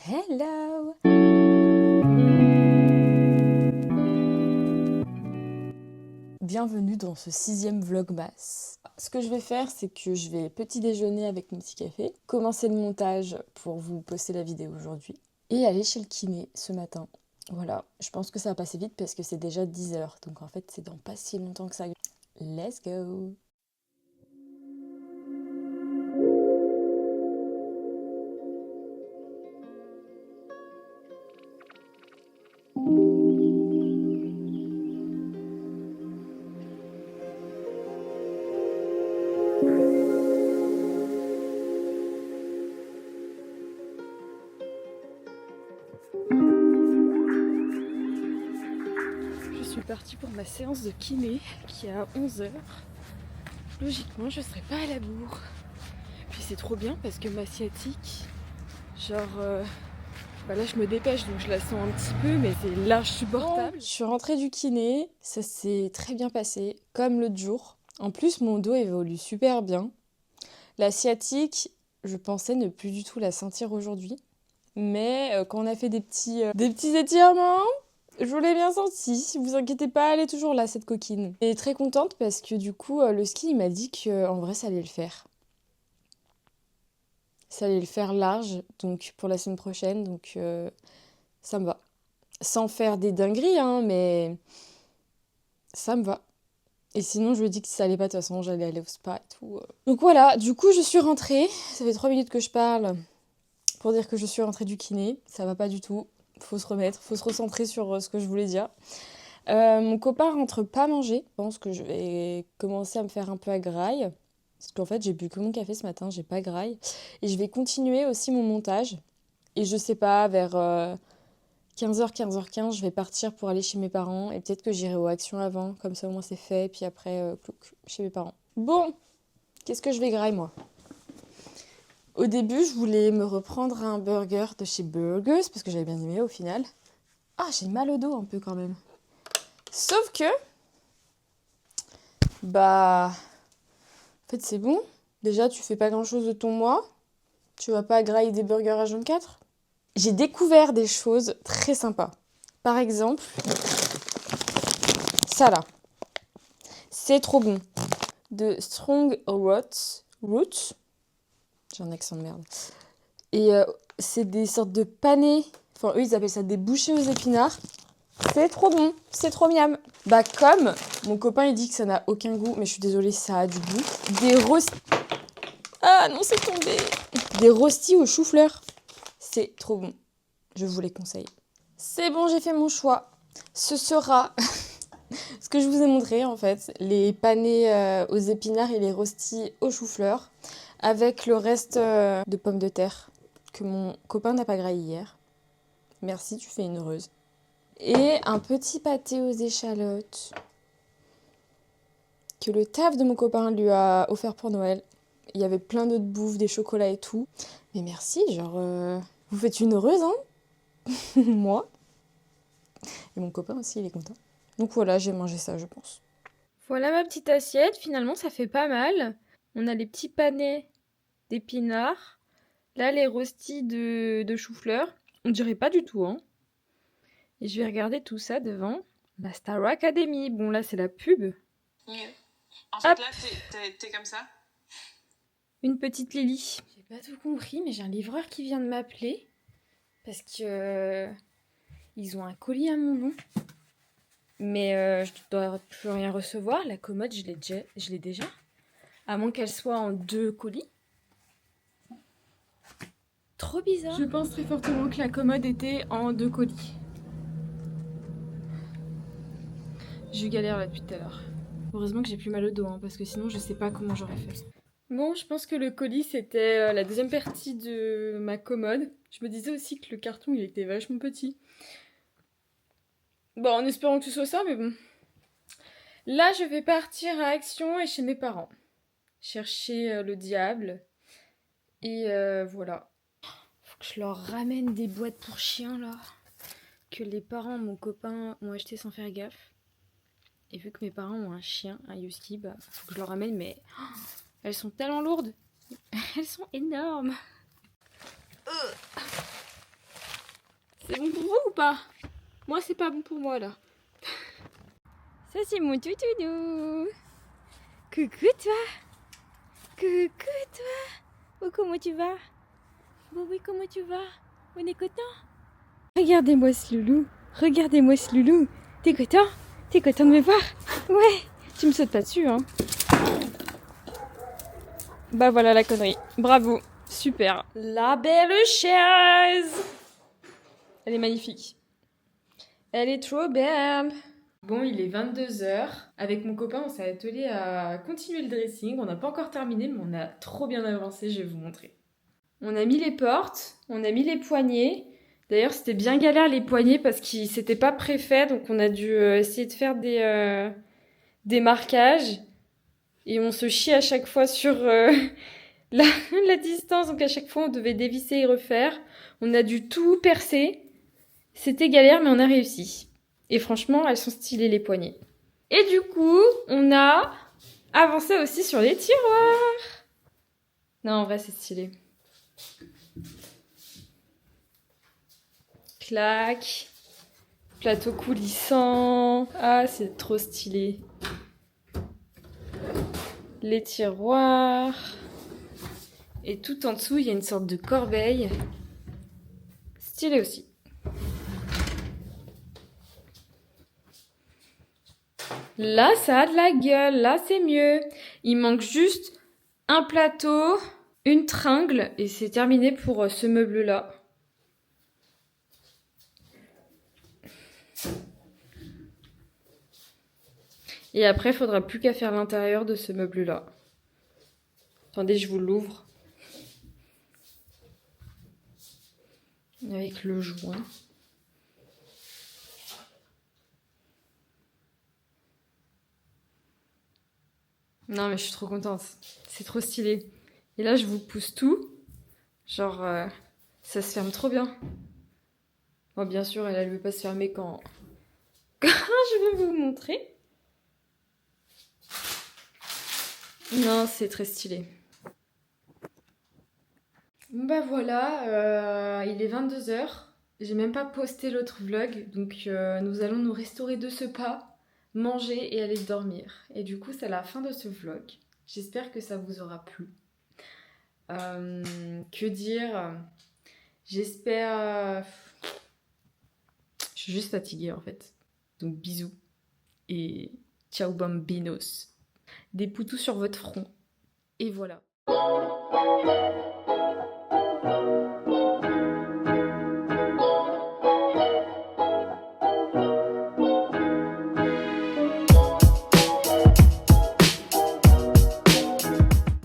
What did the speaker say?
Hello! Bienvenue dans ce 6e vlogmas. Ce que je vais faire, c'est que je vais petit déjeuner avec mon petit café, commencer le montage pour vous poster la vidéo aujourd'hui, et aller chez le kiné ce matin. Voilà, je pense que ça va passer vite parce que c'est déjà 10h, donc en fait c'est dans pas si longtemps que ça. Let's go! Je suis partie pour ma séance de kiné qui est à 11h. Logiquement, je serai pas à la bourre. Puis c'est trop bien parce que ma sciatique, là je me dépêche donc je la sens un petit peu, mais c'est large supportable. Bon, je suis rentrée du kiné, ça s'est très bien passé, comme l'autre jour. En plus, mon dos évolue super bien. La sciatique, je pensais ne plus du tout la sentir aujourd'hui. Mais quand on a fait des petits étirements, je l'ai bien senti. Vous inquiétez pas, elle est toujours là, cette coquine. Et très contente parce que du coup, le ski, il m'a dit qu'en vrai, ça allait le faire. Ça allait le faire large, donc pour la semaine prochaine, donc ça me va. Sans faire des dingueries, hein, mais ça me va. Et sinon, je lui ai dit que si ça allait pas, de toute façon, j'allais aller au spa et tout. Donc voilà, du coup, je suis rentrée. Ça fait 3 minutes que je parle pour dire que je suis rentrée du kiné. Ça va pas du tout. Faut se remettre, faut se recentrer sur ce que je voulais dire. Mon copain rentre pas manger. Je pense que je vais commencer à me faire un peu à graille. Parce qu'en fait, j'ai bu que mon café ce matin, j'ai pas graille. Et je vais continuer aussi mon montage. Et je sais pas, vers 15h, 15h15, je vais partir pour aller chez mes parents. Et peut-être que j'irai aux actions avant, comme ça au moins c'est fait. Et puis après, clouc, chez mes parents. Bon, qu'est-ce que je vais graille moi ? Au début, je voulais me reprendre un burger de chez Burgers, parce que j'avais bien aimé au final. Ah, j'ai mal au dos un peu quand même. Sauf que, en fait c'est bon. Déjà, tu fais pas grand-chose de ton mois. Tu vas pas grailler des burgers à 24. J'ai découvert des choses très sympas. Par exemple, ça là. C'est trop bon. De Strong Roots. J'ai un accent de merde. Et c'est des sortes de panais. Enfin, eux, ils appellent ça des bouchées aux épinards. C'est trop bon, c'est trop miam. Comme mon copain, il dit que ça n'a aucun goût, mais je suis désolée, ça a du goût. Des rostis... Ah non, c'est tombé. Des rostis au chou-fleur. C'est trop bon. Je vous les conseille. C'est bon, j'ai fait mon choix. Ce sera ce que je vous ai montré, en fait. Les panais aux épinards et les rostis au chou-fleur. Avec le reste de pommes de terre que mon copain n'a pas graillé hier. Merci, tu fais une heureuse. Et un petit pâté aux échalotes que le taf de mon copain lui a offert pour Noël. Il y avait plein d'autres bouffes, des chocolats et tout. Mais merci, vous faites une heureuse, hein. Moi. Et mon copain aussi, il est content. Donc voilà, j'ai mangé ça, je pense. Voilà ma petite assiette. Finalement, ça fait pas mal. On a les petits panais d'épinards. Là, les rostis de chou-fleur. On dirait pas du tout, hein. Et je vais regarder tout ça devant la Star Academy. Bon, là, c'est la pub. Yeah. En fait, hop. Là, t'es comme ça. Une petite Lily. J'ai pas tout compris, mais j'ai un livreur qui vient de m'appeler. Parce que ils ont un colis à mon nom. Mais je dois plus rien recevoir. La commode, je l'ai déjà. À moins qu'elle soit en 2 colis. Trop bizarre. Je pense très fortement que la commode était en 2 colis. Je galère là depuis tout à l'heure. Heureusement que j'ai plus mal au dos, hein, parce que sinon je sais pas comment j'aurais fait. Bon, je pense que le colis c'était la deuxième partie de ma commode. Je me disais aussi que le carton il était vachement petit. Bon, en espérant que ce soit ça, mais bon. Là, je vais partir à Action et chez mes parents. Chercher le diable. Et voilà. Faut que je leur ramène des boîtes pour chiens là. Que les parents, mon copain, ont acheté sans faire gaffe. Et vu que mes parents ont un chien, un husky, faut que je leur ramène, mais elles sont tellement lourdes. Elles sont énormes. pas? Moi, c'est pas bon pour moi, là. Ça, c'est mon toutoudou. Coucou, toi. Coucou, toi. Oh, comment tu vas? Oh, oui, comment tu vas? On est content? Regardez-moi ce loulou. Regardez-moi ce loulou. T'es content? T'es content de me voir? Ouais. Tu me sautes pas dessus, hein? Bah voilà la connerie. Bravo. Super. La belle chaise. Elle est magnifique. Elle est trop belle. Bon, il est 22h. Avec mon copain, on s'est attelé à continuer le dressing. On n'a pas encore terminé, mais on a trop bien avancé. Je vais vous montrer. On a mis les portes, on a mis les poignées. D'ailleurs, c'était bien galère les poignées parce qu'ils s'étaient pas préfaits, donc on a dû essayer de faire des marquages. Et on se chie à chaque fois sur la distance, donc à chaque fois on devait dévisser et refaire. On a dû tout percer. C'était galère, mais on a réussi. Et franchement, elles sont stylées les poignées. Et du coup, on a avancé aussi sur les tiroirs. Non, en vrai, c'est stylé. Clac. Plateau coulissant. Ah, c'est trop stylé. Les tiroirs. Et tout en dessous, il y a une sorte de corbeille. Stylé aussi. Là, ça a de la gueule. Là, c'est mieux. Il manque juste un plateau, une tringle, et c'est terminé pour ce meuble-là. Et après, il faudra plus qu'à faire l'intérieur de ce meuble-là. Attendez, je vous l'ouvre. Avec le joint. Non, mais je suis trop contente. C'est trop stylé. Et là, je vous pousse tout. Genre, ça se ferme trop bien. Bon, bien sûr, elle ne veut pas se fermer quand je vais vous montrer. Non, c'est très stylé. Bah voilà, il est 22h. J'ai même pas posté l'autre vlog. Donc, nous allons nous restaurer de ce pas, manger et aller dormir. Et du coup, c'est la fin de ce vlog. J'espère que ça vous aura plu. Que dire? J'espère... Je suis juste fatiguée en fait. Donc bisous et ciao bambinos. Des poutous sur votre front. Et voilà.